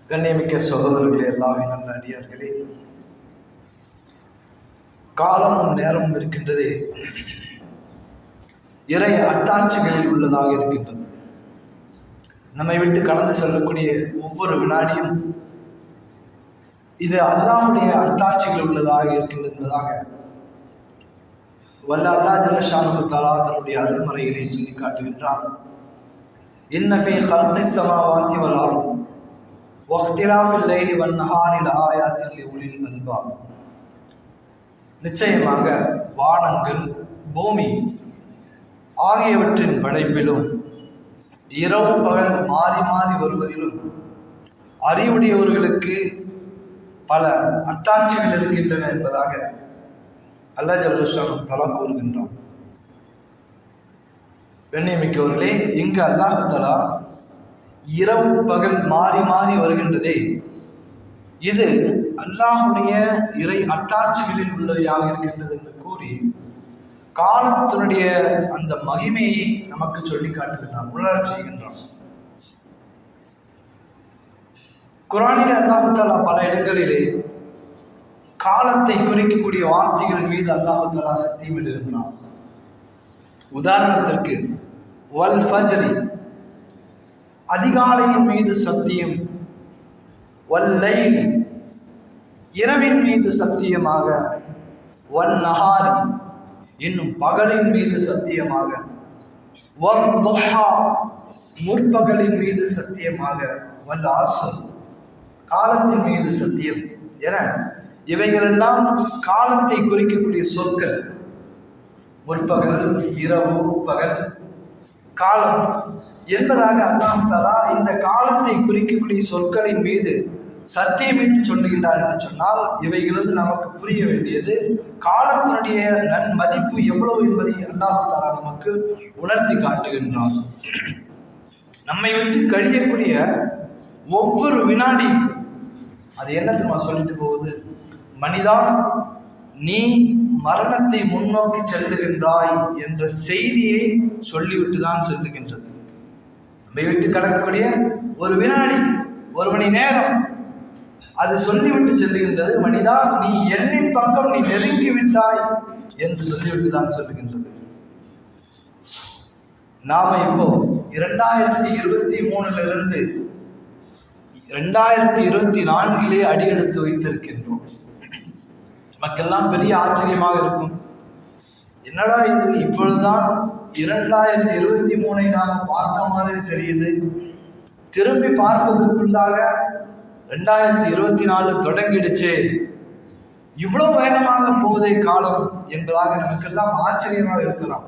கண்ணியமிக்க சகோதரர்களே, எல்லாமே நல்ல அடியார்களே, காலமும் நேரமும் இருக்கின்றதே இறை அத்தாட்சிகளில் உள்ளதாக இருக்கின்றது. நம்மை விட்டு கடந்து செல்லக்கூடிய ஒவ்வொரு வினாடியும் இது அல்லாஹ்வுடைய அத்தாட்சிகள் உள்ளதாக இருக்கின்றது என்பதாக வல்ல அல்லாஹ் ஜல்ல ஷானுஹு தஆலா தன்னுடைய அருள்மறையிலே சொல்லி காட்டுகின்றான். இன்ன ஃபீ ஹல்கிஸ் ஸமாவாத்தி வல் அர்த் வக்திலாஃபில் லைலி வன் நஹாரி லஆயாத்தின் லிஉலில் அல்பாப். நிச்சயமாக வானங்கள், பூமி ஆகியவற்றின் படைப்பிலும் இரவு பகல் மாறி மாறி வருவதிலும் அறிவுடையவர்களுக்கு பல அத்தாட்சிகள் இருக்கின்றன என்பதாக அல்லாஹ் ஜல்ல ஷானுஹு தஆலா கூறுகின்றான். கண்ணியமிக்கவர்களே, இங்கு அல்லாஹ் தஆலா இரவு பகல் மாறி மாறி வருகின்றதே, இது அல்லாஹ்வுடைய இறை அத்தாட்சிகளில் உள்ளவையாக இருக்கின்றது என்று கூறி காலத்தினுடைய அந்த மகிமையை நமக்கு சொல்லி காட்டுகின்றான், உணரச் செய்கின்றான். குர்ஆனில் அல்லாஹ் தஆலா பல இடங்களிலே காலத்தை குறிக்கக்கூடிய வார்த்தைகள் மீது அல்லாஹ் தஆலா சத்தியமிடுகின்றான். உதாரணத்திற்கு வல் ஃபஜ்ரி, அதிகாலையின் மீது சத்தியம், வல் லைல், இரவின் மீது சத்தியமாக, வன் நஹாரி, இன்னும் பகலின் மீது சத்தியமாக, வல் துஹா, முற்பகலின் மீது சத்தியமாக, வல் அஸ்ர், காலத்தின் மீது சத்தியம் என இவைகளெல்லாம் காலத்தை குறிக்கக்கூடிய சொற்கள். முற்பகல், இரவு, பகல், காலம் என்பதாக அல்லாஹ் தஆலா இந்த காலத்தை குறிக்கக்கூடிய சொற்களின் மீது சத்தியமிட்டு சொல்லுகின்றார் என்று சொன்னால், இவைகளது நமக்கு புரிய வேண்டியது காலத்தினுடைய நன்மதிப்பு எவ்வளவு என்பதை அல்லாஹ் தஆலா நமக்கு உணர்த்தி காட்டுகின்றான். நம்மை விட்டு கழியக்கூடிய ஒவ்வொரு வினாடி அது என்னத்தை சொல்லிட்டு போகுது? மனிதா, நீ மரணத்தை முன்னோக்கி செல்லுகின்றாய் என்ற செய்தியை சொல்லிவிட்டு தான் செல்லுகின்றது. நம்மை விட்டு கடக்கக்கூடிய ஒரு வினாடி, ஒரு மணி நேரம், அது சொல்லிவிட்டு செல்லுகின்றது. மனிதா, நீ எண்ணின் பக்கம் நீ நெருங்கி விட்டாய் என்று சொல்லிவிட்டு தான் செல்லுகின்றது. நாம இப்போ 2023 2024 அடியெடுத்து வைத்திருக்கின்றோம். மக்கள்லாம் பெரிய ஆச்சரியமாக இருக்கும், என்னடா இது, இப்பொழுதுதான் 2023 நாம பார்த்த மாதிரி தெரியுது, திரும்பி பார்ப்பதற்குள்ளாக 2024 தொடங்கிடுச்சு, இவ்வளவு வேகமாக போவதே காலம் என்பதாக நமக்கெல்லாம் ஆச்சரியமாக இருக்கலாம்.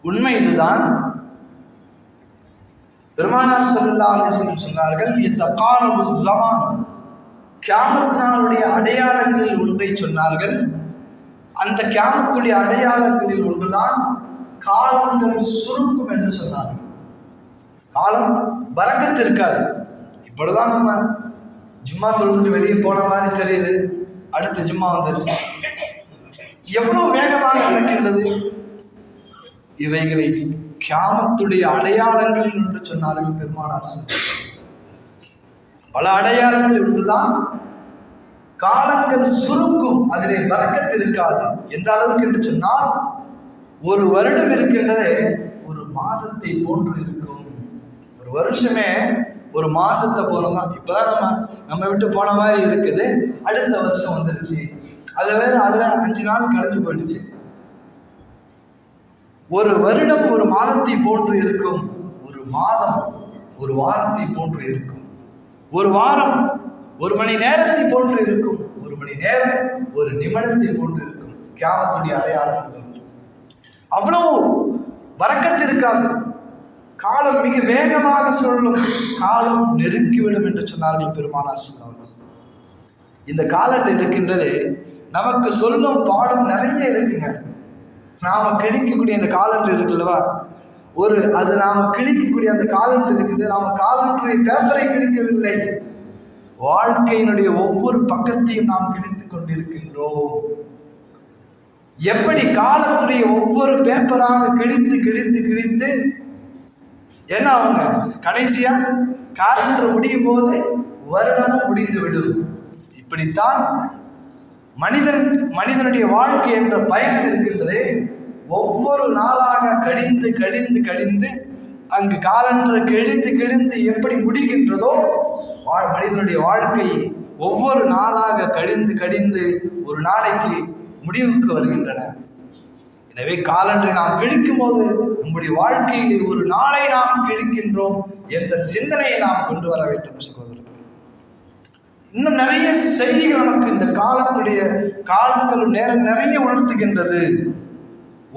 உண்மை இதுதான். பெருமானார் ஸல்லல்லாஹு அலைஹி வஸல்லம் சொன்னார்கள், யதகாரபு ஸமான், கியாமத் நாளுடைய அடையாளங்களில் ஒன்றை சொன்னார்கள். அந்த கியாமத்துடைய அடையாளங்களில் ஒன்றுதான் காலங்கள் சுருங்கும் என்று சொன்னார்கள். காலம் பரக்கத்து இருக்காது. இப்பொழுதுதான் நம்ம ஜும்மா தொழுதுட்டு வெளியே போன மாதிரி தெரியுது, அடுத்த ஜும்மா வந்துருச்சு. எவ்வளவு வேகமாக நடக்கின்றது. இவைகளை கியாமத்துடைய அடையாளங்களில் ஒன்று சொன்னார்கள் பெருமானார். பல அடையாளங்கள் ஒன்றுதான் காலங்கள் சுருங்கும், அதிலே பரக்கத்து இருக்காது. எந்த அளவுக்கு என்று சொன்னால், ஒரு வருடம் இருக்கின்றதே ஒரு மாதத்தை போன்று இருக்கும். ஒரு வருஷமே ஒரு மாசத்தை போலதான். இப்பதான் நம்ம விட்டு போன மாதிரி இருக்குது, அடுத்த வருஷம் வந்துருச்சு. அது வேற, அதுல 5 நாள் கழிஞ்சு போயிடுச்சு. ஒரு வருடம் ஒரு மாதத்தை போன்று இருக்கும், ஒரு மாதம் ஒரு வாரத்தை போன்று இருக்கும், ஒரு வாரம் ஒரு மணி நேரத்தை போன்று இருக்கும், ஒரு மணி நேரம் ஒரு நிமிடத்தை போன்று இருக்கும். கியாமத்துடைய அடையாளங்கள் அவ்வளவு பரக்கத்து இருக்காது. காலம் மிக வேகமாக சொல்லும், காலம் நெருங்கிவிடும் என்று சொன்னார்கள் பெருமானார் ஸல்லல்லாஹு அலைஹி வஸல்லம். இந்த காலத்தில் இருக்கின்றது நமக்கு சொல்லும் பாடம் நிறைய இருக்குங்க. நாம கிழிக்கக்கூடிய அந்த காலண்டர் இருக்குல்லவா, அது நாம கிழிக்கக்கூடிய அந்த காலண்டர் இருக்கின்றது. நாம காலண்டரை பேப்பரை கிழிக்கவில்லை, வாழ்க்கையினுடைய ஒவ்வொரு பக்கத்தையும் நாம் கிழித்துக் கொண்டிருக்கின்றோம். எப்படி காலத்துடைய ஒவ்வொரு பேப்பராக கிழித்து கிழித்து கிழித்து ஏன்னா அவங்க கடைசியா காலண்டர் முடியும் போது வருடமும் முடிந்து விடும். இப்படித்தான் மனிதனுடைய வாழ்க்கை என்ற பயணம் இருக்கின்றது. ஒவ்வொரு நாளாக கடிந்து கடிந்து கடிந்து அங்கு காலண்டர் கிழிந்து கிழிந்து எப்படி முடிகின்றதோ மனிதனுடைய வாழ்க்கை ஒவ்வொரு நாளாக கடிந்து கடிந்து ஒரு நாளைக்கு முடிவுக்கு வருகின்றன. எனவே காலண்டரை நாம் கிழிக்கும் போது நம்முடைய வாழ்க்கையில் ஒரு நாளை நாம் கிழிக்கின்றோம் என்ற சிந்தனையை நாம் கொண்டு வர வேண்டும் சகோதரர்கள். இன்னும் நிறைய செய்திகள் நமக்கு இந்த காலங்களும் நேரம் நிறைய உணர்த்துகின்றது.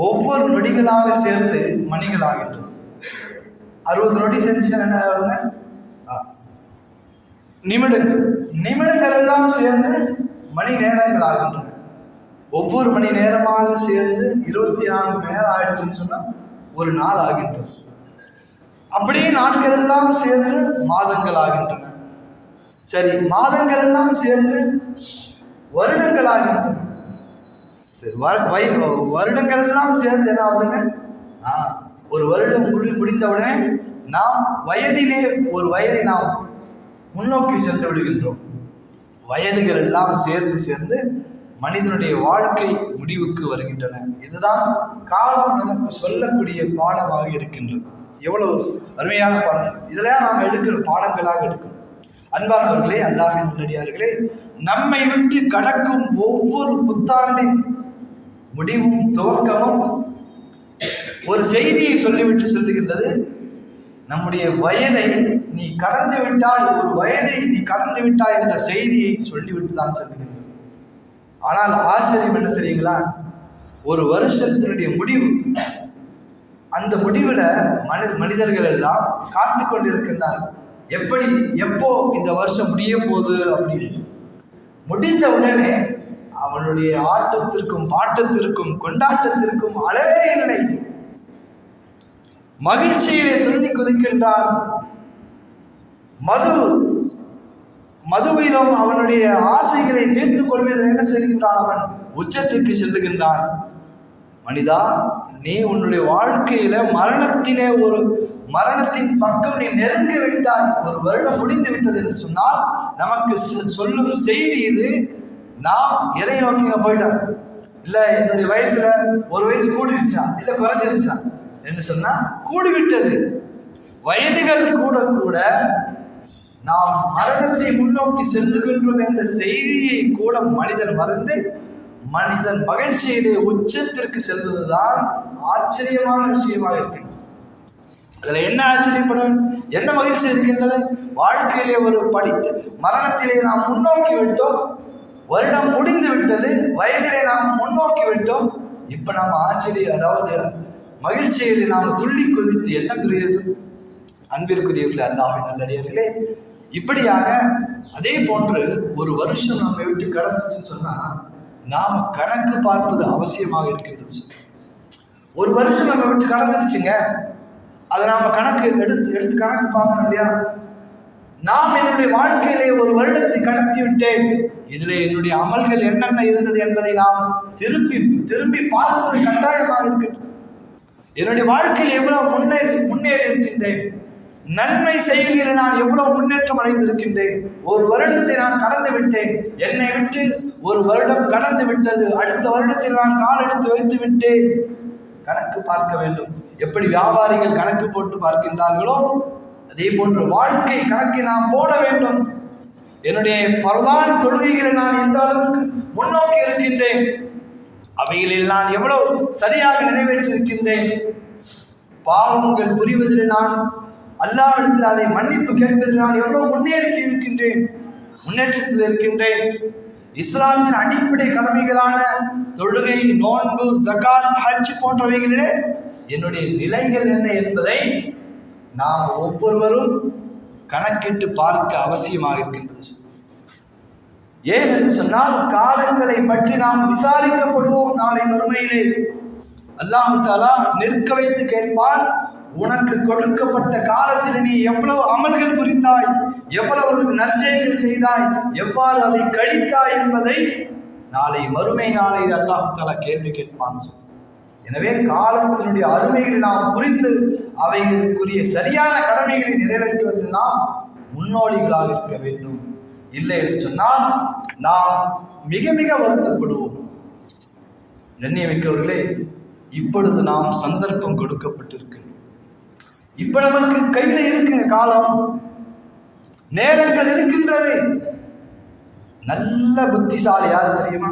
ஒவ்வொரு நொடிகளாக சேர்ந்து மணிகளாகின்றது. 60 நொடி சேர்ந்துச்சுன்னா என்ன ஆகுதுங்க? நிமிடங்கள் எல்லாம் சேர்ந்து மணி நேரங்கள் ஆகின்றன. ஒவ்வொரு மணி நேரமாக சேர்ந்து 24 மணி நேரம் ஆயிடுச்சுன்னு சொன்னா ஒரு நாள் ஆகின்றது. அப்படியே நாட்கள் எல்லாம் சேர்ந்து மாதங்கள் ஆகின்றன. சரி, மாதங்கள் எல்லாம் சேர்ந்து வருடங்கள் ஆகின்றன. சரி, வருடங்கள் எல்லாம் சேர்ந்து என்ன ஆகுதுங்க? ஒரு வருடம் முடிந்தவுடனே நாம் ஒரு வயதை நாம் முன்னோக்கி சென்று விடுகின்றோம். வயதுகள் எல்லாம் சேர்ந்து மனிதனுடைய வாழ்க்கை முடிவுக்கு வருகின்றன. இதுதான் காலம் நமக்கு சொல்லக்கூடிய பாடமாக இருக்கின்றது. எவ்வளவு அருமையான பாடம்! இதெல்லாம் நாம் எடுக்கிற பாடங்களாக எடுக்கணும். அன்பானவர்களே, அல்லாஹ்வின் நல்லடியார்களே, நம்மை விட்டு கடக்கும் ஒவ்வொரு புத்தாண்டின் முடிவும் துவக்கமும் ஒரு செய்தியை சொல்லிவிட்டு செல்லுகின்றது. நம்முடைய வயதை நீ கடந்து விட்டால், ஒரு வயதை நீ கடந்து விட்டாய் என்ற செய்தியை சொல்லிவிட்டு தான் செல்லுகின்றது. ஆனால் ஆச்சரியம் என்ன தெரியுங்களா? ஒரு வருஷத்தினுடைய முடிவு, அந்த முடிவுல மனிதர்கள் எல்லாம் காத்து கொண்டிருக்கின்றார்கள். எப்போ இந்த வருஷம் முடிய போகுது அப்படின்னு. முடிந்த உடனே அவனுடைய ஆட்டத்திற்கும் பாட்டத்திற்கும் கொண்டாட்டத்திற்கும் அளவே இல்லை. மகிழ்ச்சியிலே துள்ளி குதிக்கின்றான். மதுவிலும் அவனுடைய ஆசைகளை தீர்த்துக் கொள்வதில் என்ன செய்கின்றான்? அவன் உச்சத்திற்கு செல்லுகின்றான். மனிதா, நீ உன்னுடைய வாழ்க்கையில மரணத்தின் பக்கம் நீ நெருங்கி விட்டாய். ஒரு வருடம் முடிந்து விட்டது என்று சொன்னால் நமக்கு சொல்லும் செய்தி இது. நாம் எதை நோக்கி போயிட்டோம்? இல்ல என்னுடைய வயசுல ஒரு வயசு கூடிடுச்சா இல்ல குறைஞ்சிருச்சா என்று சொன்னா கூடிவிட்டது. வயதுகள் கூட கூட நாம் மரணத்தை முன்னோக்கி செல்லுகின்றோம் என்ற செய்தியை கூட மனிதன் மறந்து மனிதன் மகிழ்ச்சியிலே உச்சத்திற்கு செல்வதுதான் ஆச்சரியமான விஷயமாக இருக்கின்றது. அதுல என்ன ஆச்சரியப்படும், என்ன மகிழ்ச்சி இருக்கின்றது? வாழ்க்கையிலே ஒரு மரணத்திலே நாம் முன்னோக்கி விட்டோம், வருடம் முடிந்து விட்டது, வயதிலே நாம் முன்னோக்கி விட்டோம். இப்ப நாம் அதாவது மகிழ்ச்சியிலே நாம் துள்ளி குதித்து என்ன பிரயோஜனம்? அன்பிற்குரியவர்களே, அல்லாஹ்வின் நல்லடியார்களே, இப்படியாக அதே போன்று ஒரு வருஷம் நம்ம விட்டு கடந்துச்சுன்னு சொன்னா நாம கணக்கு பார்ப்பது அவசியமாக இருக்கின்றது. ஒரு வருஷம் நம்ம விட்டு கடந்துருச்சுங்க, அதை நாம எடுத்து கணக்கு பார்க்கணும் இல்லையா? நாம் என்னுடைய வாழ்க்கையிலே ஒரு வருடத்தை கடத்தி விட்டேன், இதுல என்னுடைய அமல்கள் என்னென்ன இருந்தது என்பதை நாம் திரும்பி பார்ப்பது கட்டாயமாக இருக்கின்றது. என்னுடைய வாழ்க்கையில் எவ்வளவு முன்னேறி இருக்கின்றேன், நன்மை செய்கையில் நான் எவ்வளவு முன்னேற்றம் அடைந்திருக்கின்றேன். ஒரு வருடத்தை நான் கடந்து விட்டேன், என்னை விட்டு ஒரு வருடம் கடந்து விட்டது, அடுத்த வருடத்தில் நான் கால் எடுத்து வைத்து விட்டேன். கணக்கு பார்க்க வேண்டும். எப்படி வியாபாரிகள் கணக்கு போட்டு பார்க்கின்றார்களோ அதே போன்று வாழ்க்கை கணக்கை நாம் போட வேண்டும். என்னுடைய ஃபர்லான் தொழுகைகளை நான் எந்த அளவுக்கு முன்னோக்கி இருக்கின்றேன், அவைகளில் நான் எவ்வளவு சரியாக நிறைவேற்றிருக்கின்றேன், பாவங்கள் புரிவதில் நான் அல்லாஹ்விடத்தில் அதை மன்னிப்பு கேட்பதில் நான் எவ்வளவு முன்னேற்றத்தில் இருக்கின்றேன். இஸ்லாத்தின் அடிப்படை கடமைகளான தொழுகை, நோன்பு, ஜகாத், ஹஜ் போன்றவைகளிலே என்னுடைய நிலைகள் என்ன என்பதை நாம் ஒவ்வொருவரும் கணக்கிட்டு பார்க்க அவசியமாக இருக்கின்றது. ஏன் என்று சொன்னால் காலங்களை பற்றி நாம் விசாரிக்கப்படுவோம். நாளை மறுமையிலே அல்லாஹ் தஆலா நிற்க வைத்து கேட்பான், உனக்கு கொடுக்கப்பட்ட காலத்தில் நீ எவ்வளவு அமல்கள் புரிந்தாய், எவ்வளவு நற்செயல்கள் செய்தாய், எவ்வாறு அதை கழித்தாய் என்பதை நாளை மறுமை நாளை அல்லாஹ் தஆலா கேள்வி கேட்பான். எனவே காலத்தினுடைய அருமைகளை நாம் புரிந்து அவைகளுக்குரிய சரியான கடமைகளை நிறைவேற்றுவதில் நாம் முன்னோடிகளாக இருக்க வேண்டும். இல்லை என்று சொன்னால் நாம் மிக மிக வருத்தப்படுவோம். கண்ணியமிக்கவர்களே, இப்பொழுது நாம் சந்தர்ப்பம் கொடுக்கப்பட்டிருக்கின்றோம். இப்ப நமக்கு கையில இருக்கு காலம், நேரங்கள் இருக்கின்றது. நல்ல புத்திசாலி யார் தெரியுமா?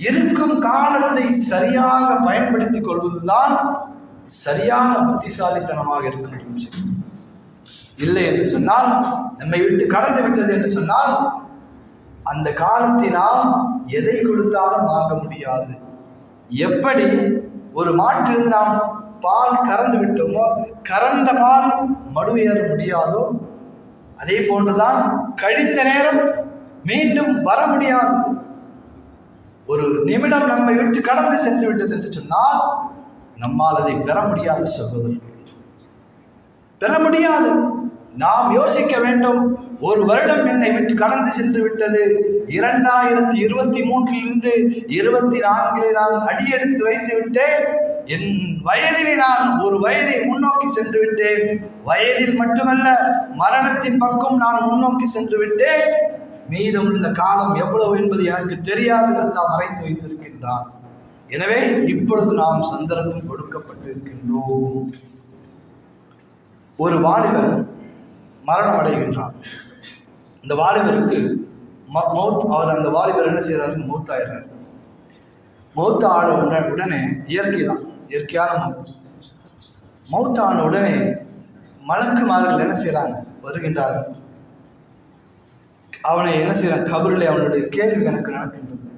இருக்கும் காலத்தை சரியாக பயன்படுத்திக் கொள்வதுதான் சரியான புத்திசாலித்தனமாக இருக்க முடியும். இல்லை என்று சொன்னால், நம்மை விட்டு கடந்து விட்டது என்று சொன்னால், அந்த காலத்தை நாம் எதை கொடுத்தாலும் வாங்க முடியாது. எப்படி ஒரு மாற்றிலிருந்து நாம் பால் கறந்து விட்டோமோ, கறந்த பால் மடு ஏற முடியாதோ, அதே போன்றுதான் கழிந்த நேரம் மீண்டும் வர முடியாது. ஒரு நிமிடம் நம்மை விட்டு கடந்து சென்று விட்டது என்று சொன்னால் நம்மால் அதை பெற முடியாது சகோதரர்கள், பெற முடியாது. நாம் யோசிக்க வேண்டும். ஒரு வருடம் என்னை விட்டு கடந்து சென்று விட்டது. 2023 24 நான் அடியெடுத்து வைத்து விட்டேன். என் வயதில் நான் ஒரு வயதை முன்னோக்கி சென்று விட்டேன். வயதில் மட்டுமல்ல, மரணத்தின் பக்கம் நான் முன்னோக்கி சென்று விட்டேன். மீதமுள்ள காலம் எவ்வளவு என்பது எனக்கு தெரியாது. அல்லாஹ் மறைத்து வைத்திருக்கின்றான். எனவே இப்பொழுது நாம் சந்தர்ப்பம் கொடுக்கப்பட்டிருக்கின்றோம். ஒரு வாலிபன் மரணம் அடைகின்றான். இந்த வாலிபருக்கு அவர் அந்த வாலிபர் என்ன செய்யறாரு? மௌத்தாயிடுறார். மௌத்தான உடனே இயற்கையான மௌத்தான உடனே மலக்குமார்கள் என்ன செய்யறாங்க? வருகின்றார்கள். அவனை என்ன செய்யறான்? கபரிலே அவனுடைய கேள்வி கணக்கு நடக்கின்றது.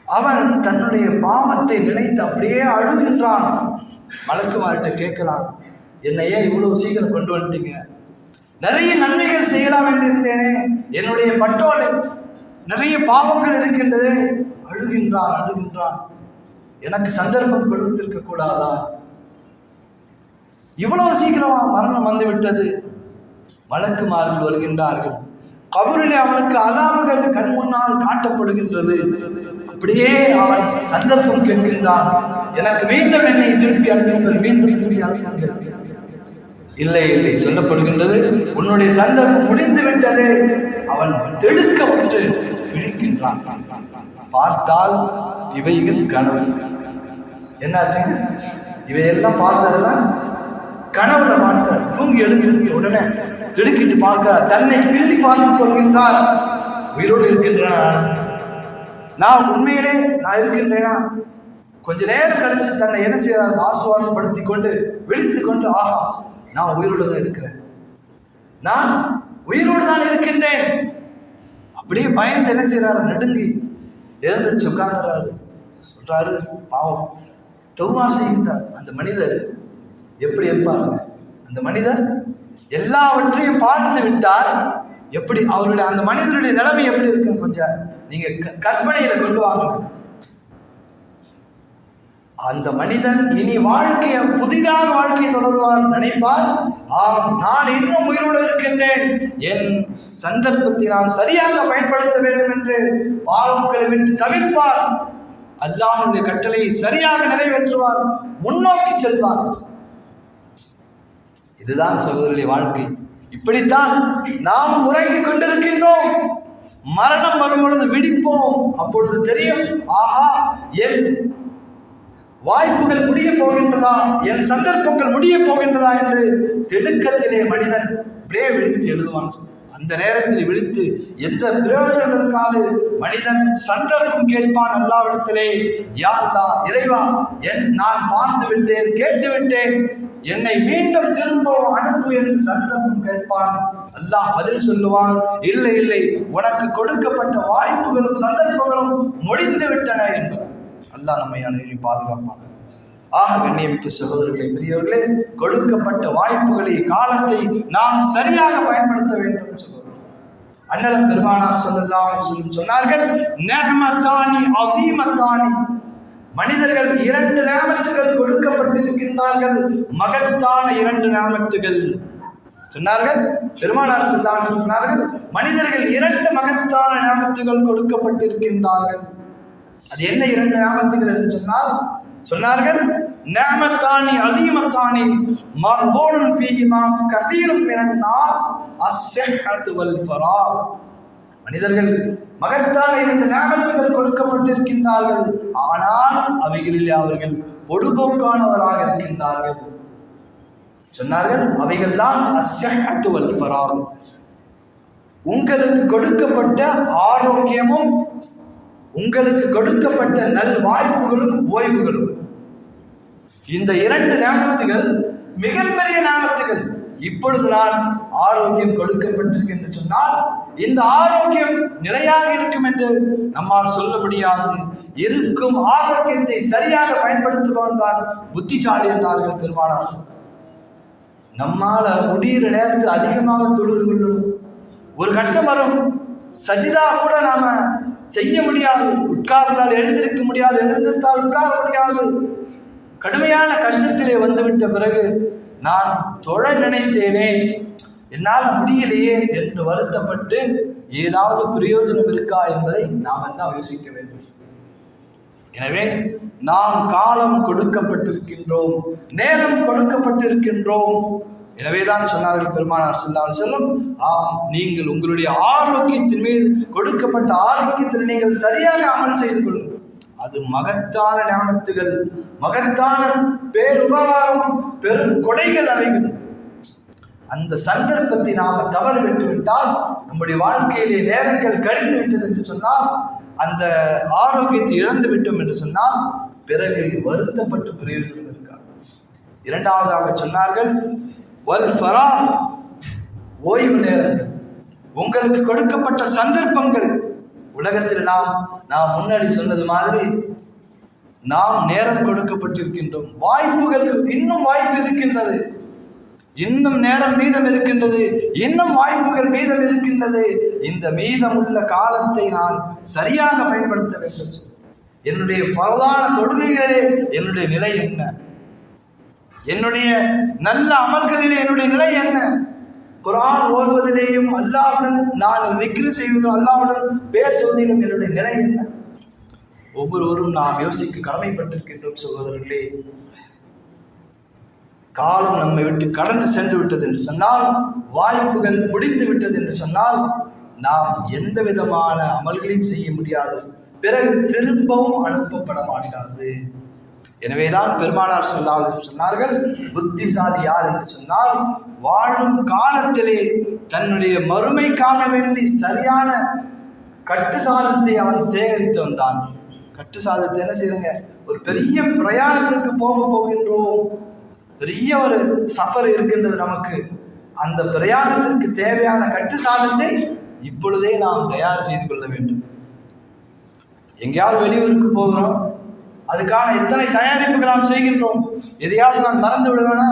அவன் தன்னுடைய பாவத்தை நினைத்து அப்படியே அழுகின்றான். மலக்குமார்கிட்ட கேட்கிறான், என்னையே இவ்வளவு சீக்கிரம் கொண்டு வந்துட்டீங்க? நிறைய நன்மைகள் செய்யலாம் என்று இருந்தேனே, என்னுடைய பட்டோலை நிறைய பாவங்கள் இருக்கின்றது. அழுகின்றான். எனக்கு சந்தர்ப்பம் கொடுத்திருக்க கூடாதா? இவ்வளவு சீக்கிரமா மரணம் வந்து விட்டது. மலக்குமார்கள் வருகின்றார்கள். கபரிலே அவனுக்கு அதாபுகள் கண் முன்னால் காட்டப்படுகின்றது. அப்படியே அவன் சந்தர்ப்பம் கேட்கின்றான், எனக்கு மீண்டும் என்னை திருப்பி அனுப்புங்கள், மீண்டும் திருப்பி அனுப்புங்கள். இல்லை சொல்லப்படுகின்றது, உன்னுடைய சந்தர்ப்பம் முடிந்து விட்டது. அவன் தெடுக்க ஒன்று விழிக்கின்றான். பார்த்தால் இவைகள் கனவு. என்னாச்சு? இவையெல்லாம் பார்த்ததெல்லாம் கனவுல பார்த்தார். தூங்கி எழுந்திருந்த உடனே திடுக்கிட்டு பார்க்கிறார். தன்னை கிள்ளி பார்த்துக் கொள்கின்றார். உயிரோடு இருக்கின்றான். நான் உண்மையிலே நான் இருக்கின்றேனா? கொஞ்ச நேரம் கழிச்சு தன்னை என்ன செய்யறார்? ஆசுவாசப்படுத்தி கொண்டு விழித்துக் கொண்டு, ஆஹா, நான் உயிரோடு தான் இருக்கிறேன், நான் உயிரோடு தான் இருக்கின்றேன். அப்படியே பயந்து என்ன செய்யறாரு? நடுங்கி எழுந்துச்சு உட்கார்ந்துறாரு. சொல்றாரு, பாவம், தௌபா செய்கின்றார். அந்த மனிதர் எப்படி இருப்பாருங்க? அந்த மனிதர் எல்லாவற்றையும் பார்த்து விட்டார். எப்படி அவருடைய அந்த மனிதனுடைய நிலைமை எப்படி இருக்குன்னு கொஞ்சம் நீங்க கற்பனையில கொண்டு வாங்க. அந்த மனிதன் இனி புதிதாக வாழ்க்கையை தொடர்வார் நினைப்பார். ஆம், நான் இன்னும் உயிரோடு இருக்கின்றேன், என் சந்தர்ப்பத்தை நான் சரியாக பயன்படுத்த வேண்டும் என்று பாவங்களை விட்டு தவிர்ப்பார். அல்லாஹ்வுடைய கட்டளையை சரியாக நிறைவேற்றுவார், முன்னோக்கி செல்வார். இதுதான் சகோதரர்களே வாழ்க்கை. இப்படித்தான் நாம் உறங்கிக் கொண்டிருக்கின்றோம். மரணம் வரும் பொழுது விழிப்போம். அப்பொழுது தெரியும், ஆஹா, என் வாய்ப்புகள் முடிய போகின்றதா, என் சந்தர்ப்பங்கள் முடிய போகின்றதா என்று திடுக்கத்திலே மனிதன் அப்படியே விழித்து எழுதுவான். அந்த நேரத்தில் விழித்து எந்த பிரயோஜனம் இருக்காது. மனிதன் சந்தர்ப்பம் கேட்பான் அல்லாஹ்விடத்திலே, யா அல்லாஹ், இறைவா, நான் பார்த்து விட்டேன், கேட்டு விட்டேன், என்னை மீண்டும் திரும்ப அனுப்பு என்று சந்தர்ப்பம் கேட்பான். அல்லாஹ் பதில் சொல்லுவான், இல்லை, உனக்கு கொடுக்கப்பட்ட வாய்ப்புகளும் சந்தர்ப்பங்களும் முடிந்து விட்டன என்பது. அல்லாஹ் நம்மை அனைவரையும் பாதுகாப்பாங்க. ஆக கண்ணியமிக்க சகோதரர்களே, பெரியவர்களே, கொடுக்கப்பட்ட வாய்ப்புகளை, காலத்தை நாம் சரியாக பயன்படுத்த வேண்டும். அண்ணலம் பெருமானார் ஸல்லல்லாஹு அலைஹி வஸல்லம் சொன்னார்கள், நிஅமத்தானி அஸீமத்தானி, மனிதர்கள் 2 நிஅமத்துகள் கொடுக்கப்பட்டிருக்கின்றார்கள், மகத்தான 2 நிஅமத்துகள் சொன்னார்கள். பெருமானார் ஸல்லல்லாஹு அலைஹி வஸல்லம் சொன்னார்கள், மனிதர்கள் 2 மகத்தான நிஅமத்துகள் கொடுக்கப்பட்டிருக்கின்றார்கள். அது என்ன 2 நிஅமத்துகள் என்று சொன்னால், சொன்னார்கள், நிஅமத்தானி அதீமத்தானி மக்பூனுன் ஃபீஹிமா கஸீரும் மினன் நாஸ் அஸ்ஸஹ்ஹத்து வல் ஃபராக். மனிதர்கள் மகத்தான 2 நிஅமத்துகள் கொடுக்கப்பட்டிருக்கின்றார்கள், ஆனால் அவைகளில் அவர்கள் பொடுபோக்கானவராக இருக்கின்றார்கள். சொன்னார்கள், அவைகள் தான் அஸ்ஸஹ்ஹத்து வல் ஃபராக். உங்களுக்கு கொடுக்கப்பட்ட ஆரோக்கியமும் உங்களுக்கு கொடுக்கப்பட்ட நல் வாய்ப்புகளும் ஓய்வுகளும். இந்த 2 நிஅமத்துகள் மிகப்பெரிய நிஅமத்துகள். இப்பொழுது நான் ஆரோக்கியம் கொடுக்கப்பட்டிருக்கு என்று சொன்னால் இந்த ஆரோக்கியம் நிலையாக இருக்கும் என்று நம்மால் சொல்ல முடியாது. இருக்கும் ஆரோக்கியத்தை சரியாக பயன்படுத்துபவன் தான் புத்திசாலி என்றார்கள் பெருமானார். நம்மால முடிகிற நேரத்தில் அதிகமாக தொழுது கொள்ளணும். ஒரு கட்டம் வரும், சஜிதா கூட நாம செய்ய முடியாது, உட்கார்ந்தால் எழுந்திருக்க முடியாது, எழுந்திருந்தால் உட்கார முடியாது. கடுமையான கஷ்டத்திலே வந்துவிட்ட பிறகு நான் தொழ நினைத்தேனே, என்னால் முடியலையே என்று வருத்தப்பட்டு ஏதாவது பிரயோஜனம் இருக்கா என்பதை நாம் எல்லாம் யோசிக்க வேண்டும். எனவே நாம் காலம் கொடுக்கப்பட்டிருக்கின்றோம், நேரம் கொடுக்கப்பட்டிருக்கின்றோம். எனவேதான் சொன்னார்கள் பெருமானார் ஸல்லல்லாஹு அலைஹி வஸல்லம், நீங்கள் உங்களுடைய ஆரோக்கியத்தின் மீது கொடுக்கப்பட்ட ஆரோக்கியத்தில் நீங்கள் சரியாக அமல் செய்து கொள்ளுங்கள். அது மகத்தான நிஅமத்துகள், மகத்தான பேருபகாரம், பெரும் கொடைகள் அவைகள். அந்த சந்தர்ப்பத்தை நாம் தவறு விட்டுவிட்டால், நம்முடைய வாழ்க்கையிலே நேரங்கள் கழிந்து விட்டது என்று சொன்னால், அந்த ஆரோக்கியத்தை இழந்து விட்டோம் என்று சொன்னால் பிறகு வருத்தப்பட்டு பிரயோஜனம் இருக்காது. இரண்டாவதாக சொன்னார்கள், வல் ஃபரா, ஓய்வு நேரங்கள். உங்களுக்கு கொடுக்கப்பட்ட சந்தர்ப்பங்கள். உலகத்தில் நாம் முன்னாடி சொன்னது மாதிரி நாம் நேரம் கொடுக்கப்பட்டிருக்கின்றோம். வாய்ப்புகள், இன்னும் வாய்ப்பு இருக்கின்றது, இன்னும் நேரம் மீதம் இருக்கின்றது, இன்னும் வாய்ப்புகள் மீதம் இருக்கின்றது. இந்த மீதம் உள்ள காலத்தை நான் சரியாக பயன்படுத்த வேண்டும். என்னுடைய பரதான தொழுகைகளிலே என்னுடைய நிலை என்ன? என்னுடைய நல்ல அமல்களிலே என்னுடைய நிலை என்ன? குர்ஆன் ஓதுவதிலேயும் அல்லாஹ்வுடன் நான் விக்ர் செய்வதும் அல்லாஹ்வுடன் பேசுவதிலும் என்னுடைய நிலை என்ன? ஒவ்வொருவரும் நாம் யோசிக்க கடமைப்பட்டிருக்கின்றோம் சகோதரர்களே. காலம் நம்மை விட்டு கடந்து சென்று விட்டது என்று சொன்னால், வாய்ப்புகள் முடிந்து விட்டது என்று சொன்னால், நாம் எந்த விதமான அமல்களையும் செய்ய முடியாது, பிறகு திரும்பவும் அனுப்பப்பட மாட்டாது. எனவேதான் பெருமானார் ஸல்லல்லாஹு அலைஹி வஸல்லம் சொன்னார்கள், புத்திசாலி யார் என்று சொன்னால், வாழும் காலத்திலே தன்னுடைய மறுமைக்காக வேண்டி சரியான கட்டுசாதத்தை அவன் சேகரித்து வந்தான். கட்டுசாதத்தை என்ன செய்யுங்க, ஒரு பெரிய பிரயாணத்திற்கு போகின்றோம், பெரிய ஒரு சஃபர் இருக்கின்றது நமக்கு. அந்த பிரயாணத்திற்கு தேவையான கட்டுசாதத்தை இப்பொழுதே நாம் தயார் செய்து கொள்ள வேண்டும். எங்கேயாவது வெளியூருக்கு போகிறோம், அதுக்கான எத்தனை தயாரிப்புகள் நாம் செய்கின்றோம். எதையாவது நான் மறந்து விடுவேனா,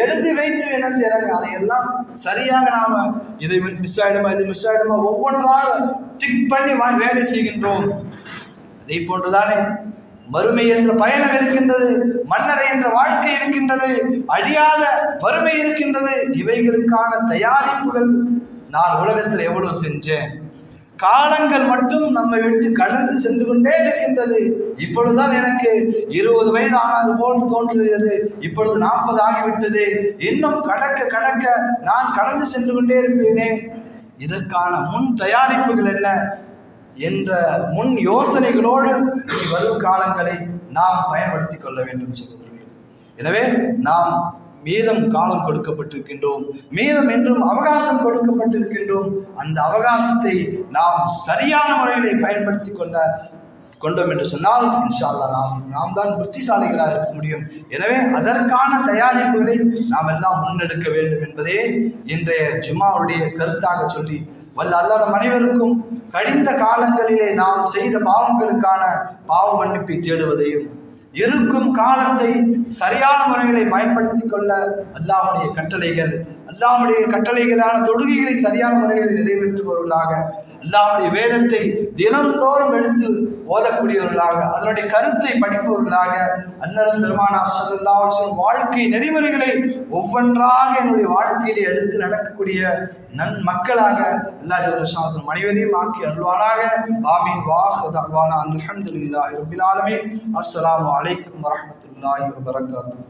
எழுதி வைத்து என்ன செய்யறாங்க, அதையெல்லாம் சரியாக நாம இதை மிஸ் ஆயிடுமா, இது மிஸ் ஆயிடுமா, ஒவ்வொன்றாக டிக் பண்ணி வேலை செய்கின்றோம். அதே போன்றுதானே மறுமை என்ற பயணம் இருக்கின்றது, மன்னரை என்ற வாழ்க்கை இருக்கின்றது, அழியாத வறுமை இருக்கின்றது. இவைகளுக்கான தயாரிப்புகள் நான் உலகத்தில் எவ்வளவு செஞ்சேன். காலங்கள் மட்டும் நம்மை விட்டு கடந்து சென்று கொண்டே இருக்கின்றது. இப்பொழுதுதான் எனக்கு 20 வயது ஆனது போல் தோன்றுகிறது, இப்பொழுது 40 ஆகிவிட்டது, இன்னும் கடக்க நான் கடந்து சென்று கொண்டே இருப்பேனே. இதற்கான முன் தயாரிப்புகள் என்ன என்ற முன் யோசனைகளோடு வரும் காலங்களை நாம் பயன்படுத்தி கொள்ள வேண்டும் சகோதரர்களே. எனவே நாம் மீதம் காலம் கொடுக்கப்பட்டிருக்கின்றோம், மீதம் என்றும் அவகாசம் கொடுக்கப்பட்டிருக்கின்றோம். அந்த அவகாசத்தை நாம் சரியான முறையிலே பயன்படுத்தி கொண்டோம் என்று சொன்னால் இன்ஷா அல்லாஹ் நாம் தான் புத்திசாலிகளாக இருக்க முடியும். எனவே அதற்கான தயாரிப்புகளை நாம் எல்லாம் முன்னெடுக்க வேண்டும் என்பதே இன்றைய ஜும்மாவுடைய கருத்தாக சொல்லி, வல்ல அல்லாஹ் நம் அனைவருக்கும் கழிந்த காலங்களிலே நாம் செய்த பாவங்களுக்கான பாவ மன்னிப்பை தேடுவதையும், இருக்கும் காலத்தை சரியான முறைகளை பயன்படுத்தி கொள்ள அல்லாஹ்வுடைய கட்டளைகளான தொழுகைகளை சரியான முறையில் நிறைவேற்றுபவர்களாக, அல்லாஹ்வுடைய வேதத்தை தினந்தோறும் எடுத்து ஓதக்கூடியவர்களாக, அதனுடைய கருத்தை படிப்பவர்களாக, அன்னரும் பெருமானார் ஸல்லல்லாஹு அலைஹி வஸல்லம் வாழ்க்கை நெறிமுறைகளை ஒவ்வொன்றாக என்னுடைய வாழ்க்கையிலே எடுத்து நடக்கக்கூடிய மக்களாக அல்லாஹ் ஜல்ல ஷானஹு அனைவரையும் ஆக்கி அருள்வானாக. ஆமீன். வாஹிரு தஅவானா அல்ஹம்துலில்லாஹி ரப்பில் ஆலமீன். அஸ்ஸலாமு அலைக்கும் வரஹ்மத்துல்லாஹி வபரகாத்துஹு.